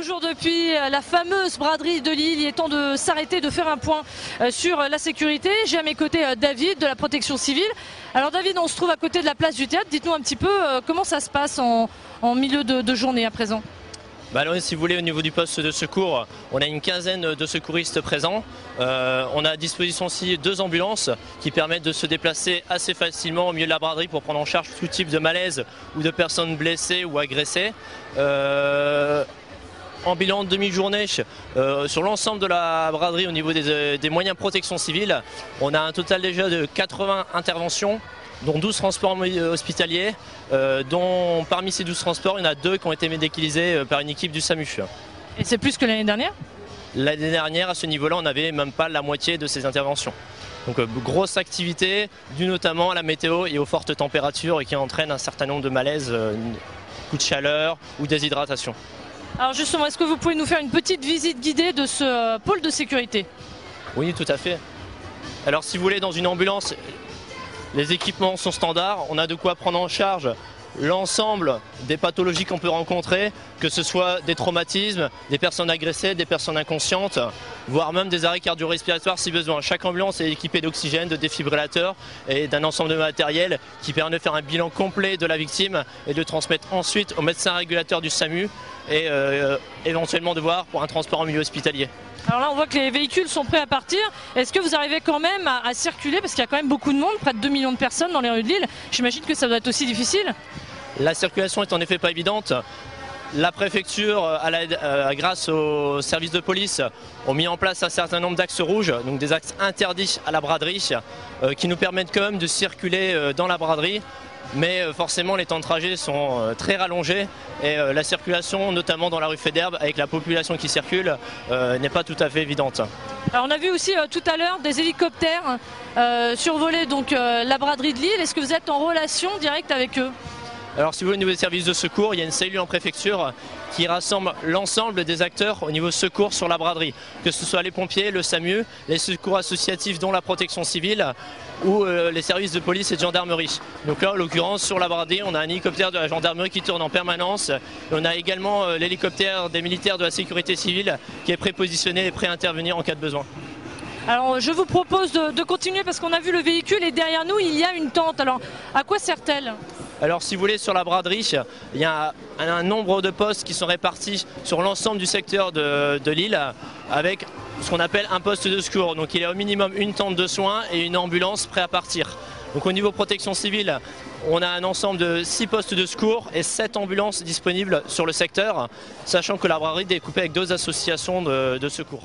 toujours depuis la fameuse braderie de Lille, il est temps de s'arrêter, de faire un point sur la sécurité. J'ai à mes côtés David de la protection civile. Alors David, on se trouve à côté de la place du théâtre. Dites-nous un petit peu comment ça se passe en milieu de journée à présent. Alors, si vous voulez, au niveau du poste de secours, on a une quinzaine de secouristes présents. On a à disposition aussi 2 ambulances qui permettent de se déplacer assez facilement au milieu de la braderie pour prendre en charge tout type de malaise ou de personnes blessées ou agressées. En bilan de demi-journée, sur l'ensemble de la braderie au niveau des moyens de protection civile, on a un total déjà de 80 interventions, dont 12 transports hospitaliers, dont parmi ces 12 transports, il y en a 2 qui ont été médicalisés par une équipe du SAMU. Et c'est plus que l'année dernière ? L'année dernière, à ce niveau-là, on n'avait même pas la moitié de ces interventions. Donc grosse activité, due notamment à la météo et aux fortes températures et qui entraînent un certain nombre de malaises, coups de chaleur ou déshydratation. Alors justement, est-ce que vous pouvez nous faire une petite visite guidée de ce pôle de sécurité ? Oui, tout à fait. Alors si vous voulez, dans une ambulance, les équipements sont standards, on a de quoi prendre en charge l'ensemble des pathologies qu'on peut rencontrer, que ce soit des traumatismes, des personnes agressées, des personnes inconscientes, voire même des arrêts cardio-respiratoires si besoin. Chaque ambulance est équipée d'oxygène, de défibrillateurs et d'un ensemble de matériel qui permet de faire un bilan complet de la victime et de transmettre ensuite au médecin régulateur du SAMU et éventuellement de voir pour un transport en milieu hospitalier. Alors là, on voit que les véhicules sont prêts à partir. Est-ce que vous arrivez quand même à circuler? Parce qu'il y a quand même beaucoup de monde, près de 2 millions de personnes dans les rues de Lille. J'imagine que ça doit être aussi difficile. La circulation est en effet pas évidente. La préfecture, grâce aux services de police, ont mis en place un certain nombre d'axes rouges, donc des axes interdits à la braderie, qui nous permettent quand même de circuler dans la braderie. Mais forcément les temps de trajet sont très rallongés et la circulation, notamment dans la rue Faidherbe, avec la population qui circule, n'est pas tout à fait évidente. Alors on a vu aussi tout à l'heure des hélicoptères survoler donc, la braderie de Lille. Est-ce que vous êtes en relation directe avec eux ? Alors si vous voulez, au niveau des services de secours, il y a une cellule en préfecture qui rassemble l'ensemble des acteurs au niveau secours sur la braderie, que ce soit les pompiers, le SAMU, les secours associatifs dont la protection civile ou les services de police et de gendarmerie. Donc là en l'occurrence sur la braderie on a un hélicoptère de la gendarmerie qui tourne en permanence et on a également l'hélicoptère des militaires de la sécurité civile qui est prépositionné et prêt à intervenir en cas de besoin. Alors je vous propose de continuer parce qu'on a vu le véhicule et derrière nous il y a une tente. Alors à quoi sert-elle ? Alors si vous voulez, sur la braderie, il y a un nombre de postes qui sont répartis sur l'ensemble du secteur de Lille avec ce qu'on appelle un poste de secours. Donc il y a au minimum une tente de soins et une ambulance prête à partir. Donc au niveau protection civile, on a un ensemble de 6 postes de secours et 7 ambulances disponibles sur le secteur, sachant que la braderie est découpée avec 2 associations de secours.